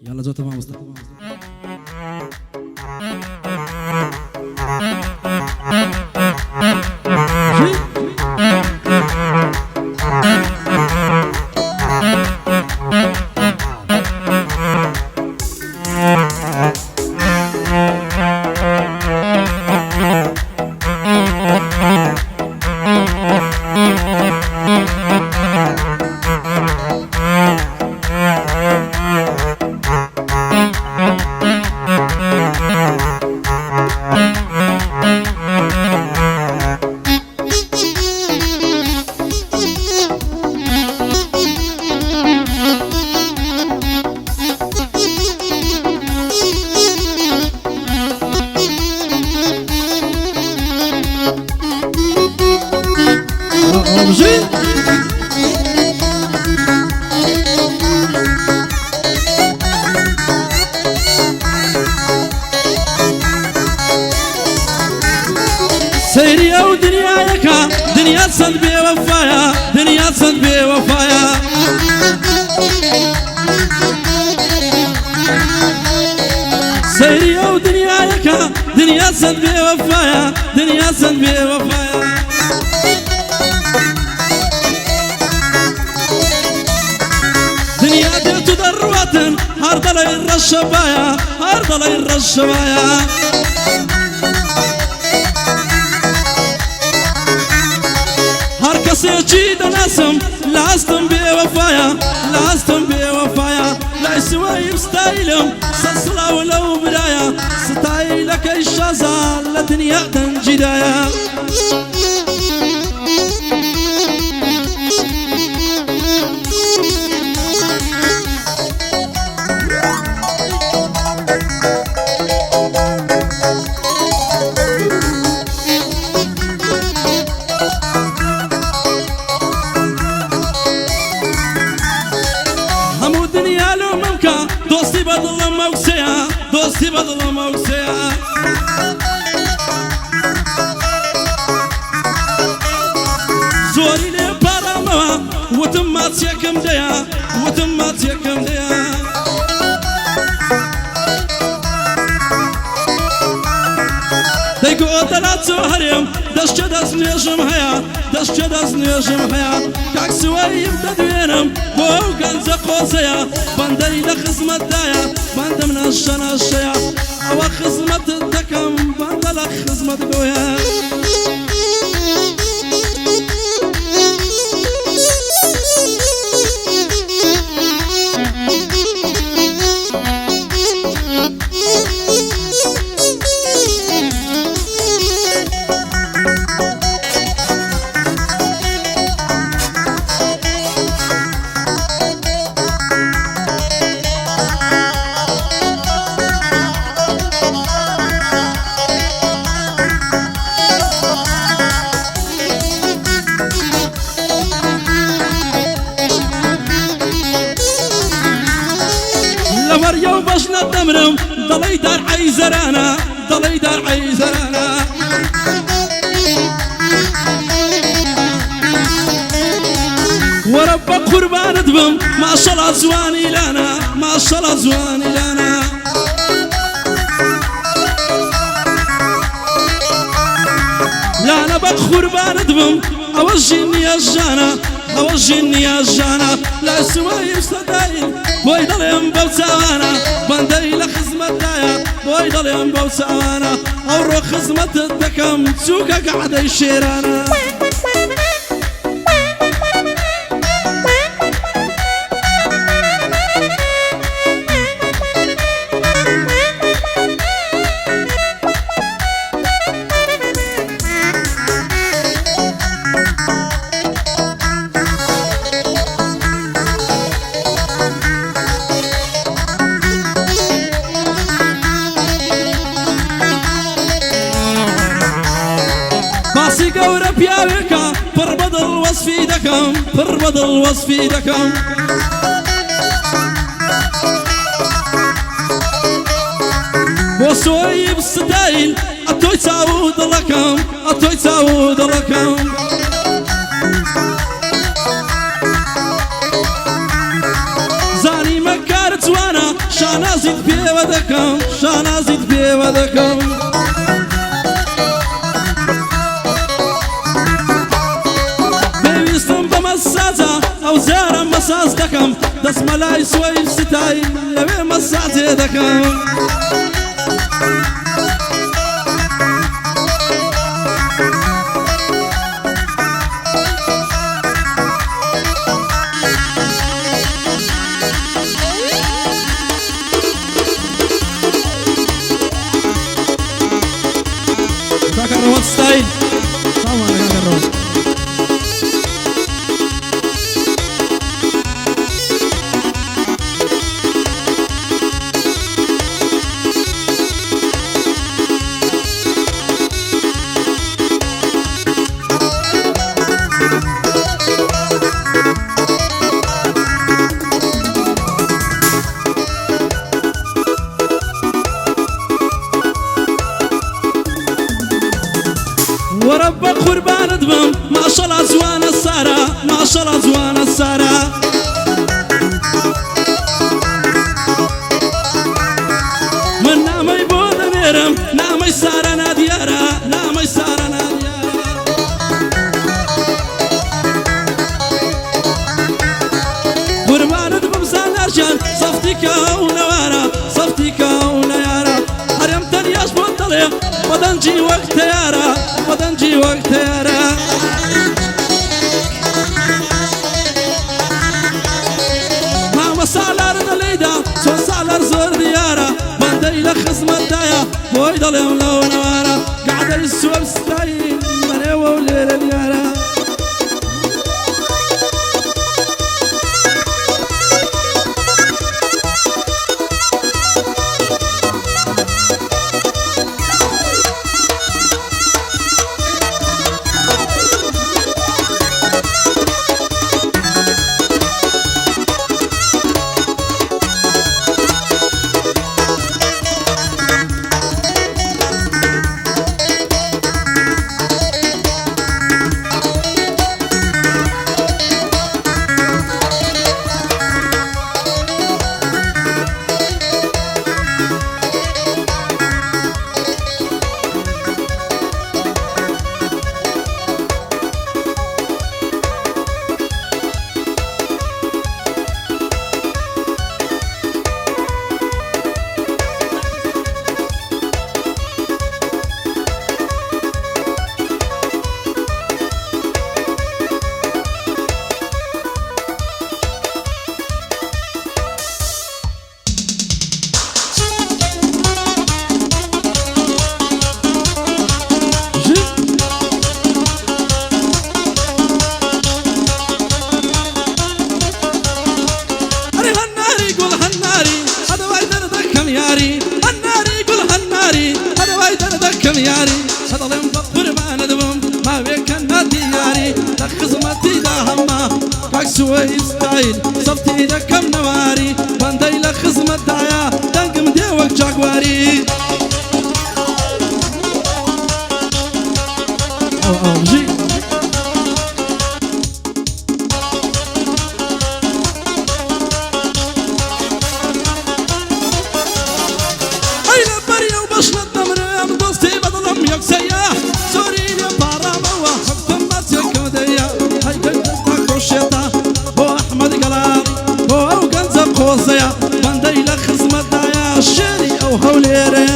يلا جو تمام مصطفى. سيري او دنياك دنيا صد بوفايا دنيا صد بوفايا سيري او دنياك دنيا صد بوفايا دنيا صد بوفايا دنيا ديتو درواتن هارد لي الرشبايا هارد لي الرشبايا هركسي جيد ناسم لاستم بوفايا لاستم بوفايا لا يسوي بستايلم سلسلة ولو بداية ستايلك الشازة لدنيا تنجدايا دوستي بدل موسيا دوستي بدل موسيا زوري لي براموا وتمات يكم ديا وتمات يكم ديا ديكو دلات سوهريم دشت دس نيشم هيا دشت دس نيشم هيا كاك سويم تدوينم بو كنز قوسيا بندري لخزمة دايا بند من الشنا الشيا او خزمة الدكم بند لخزمة قويا لمريم بشنا الدمرم ضلي دار عيزرانا ضلي دار عيزرانا وربك قربان دبم ما شاء الله زواني لنا ما شاء الله زواني لنا لا انا بك قربان دبم اوجيني يا جانا اوجيني يا جانا لا سواي صدايل بوي ضليم بوساوانا بندري لخزمة دايا بوي ضليم بوساوانا او رو خزمة الدكم سوكا قاعدة يشيرانا باسي قورة بياوكا بربض الوصفي دكم بربض الوصفي دكم بوسوي بالستايل اتوي تعود لكم اتوي تعود لكم زاني مكارت وانا شانازيت بي ودكم شانازيت بي ودكم بيستم بمسازة أو زارة مساز دكم دس ملاي سوي ستاي لبي مسازة دكم كاكروت ستايل طبعا كاكروت وربك قربان دبم ما شاء الله زوان السارة ما شاء الله زوان السارة من نامي بود ميرم نامي سارة ناديارة نامي سارة ناديارة قربان دبم سانرشان صفتك ونوارا صفتك ونيارا هرم تنياش بطلي ودنجي وقت يارا ودنجي وقت يارا ما وسالار نليدا سو سالار زور ديارا بندي لخصمة دايا بويد اليوم لو نوارا قاعد يسوى بستاين من وليل اليارا سوي ستايل صفتي إذا كم نواري بندي لخصمة دايا دنقم ديوك جاكواري أو جي أين بريا وبشرة دمرم دوستي بدلهم يوك سياح سوري لي بارا موا حكتم ماتيك وديا هاي كنت كوشيتا أحمد قلاري هو كنز قوسيا بندي لخصمة دايا شيري أو هوليري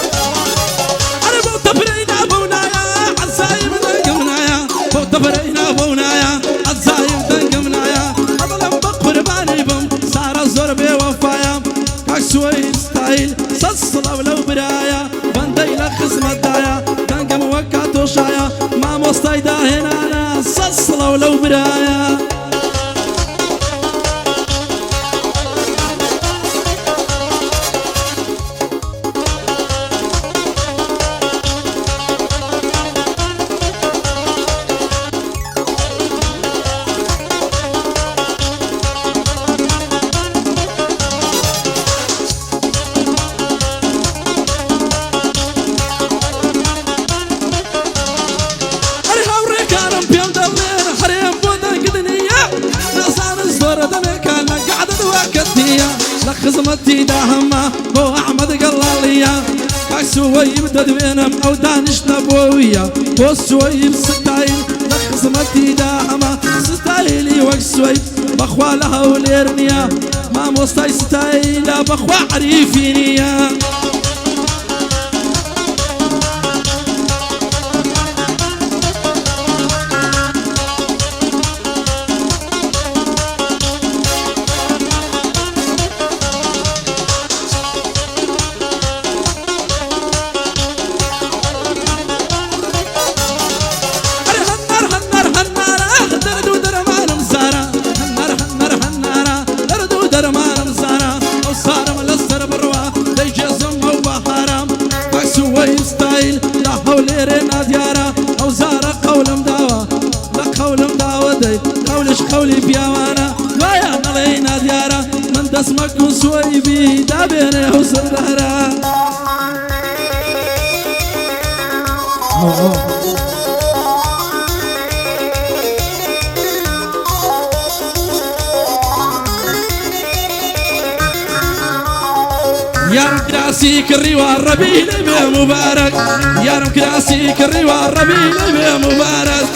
أنا بوت برينا بونايا عزايم دنقمنايا بوت برينا بونايا عزايم دنقمنايا أظلم بقرباني بم صار الزور بوفايا كاكسوي ستايل صصلا ولو برايا بندي لخصمة دايا دنقم وكاتو شايا ما مستيدا هنا أنا صصلا ولو برايا لخزمتي داهما بو أحمد قلاليا كاكسوي بددوينم أو دانش نبوية بو سوي بستايل لخزمتي داهما ستايلي وكسوي بخوا لها وليرنيا ما موستاي ستايلا بخوا عريفينيا قولي بيوانا ويا نلينا ديارا من دسمك وسوي بي دابيني وسرهرا يا رب كراسي كري والربيع لبي مبارك يا رب كراسي كري والربيع لبي مبارك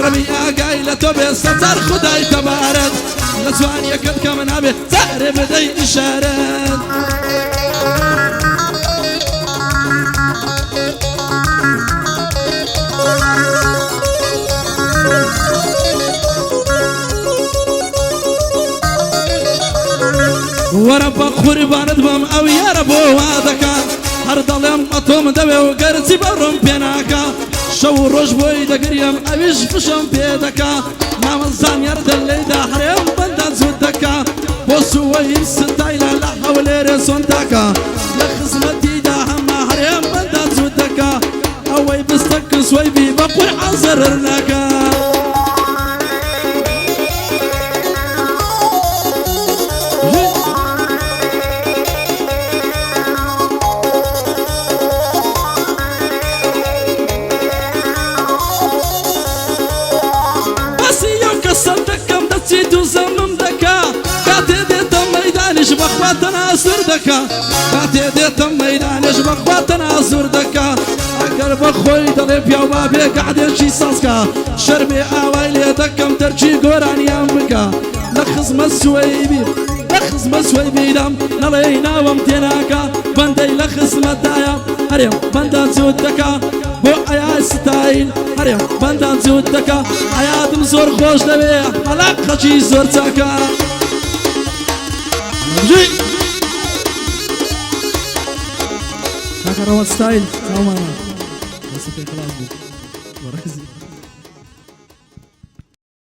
ربيع قايلة بستر خداي تبارك لسوان يكد كمن أبي سهر بدي إشارات ورب قربان دبم أو يا رب وادك هرد اليوم أطوم دبي وقرتي برم بيناكا شو روش بوي دقريم أبيش فشم بيدكا ما منزان يرد اللي دا حريم بندان زودكا بوسوي ستايلا لا حولي رسون دكا لخزمتي دا هما حريم بندان زودكا أوي بستك سوي بي بقوي عزرناكا بخواتنا سردكا كاتي ديتم ميدانش بخواتنا سردكا اگر بخوي دلب يا بابي قاعد شي ساسكا شربي اويلي دكم ترجي قراني امبكا لخزم السويبي لخزم السويبي دم نلينا ومتناكا بندي لخزم الدايا هريم بندان زودكا بو ايا ستايل هريم بندان زودكا ايادم زور خوش دبي ملاك خشي زورتكا جي هاكا روان ستايل سلام عليكم.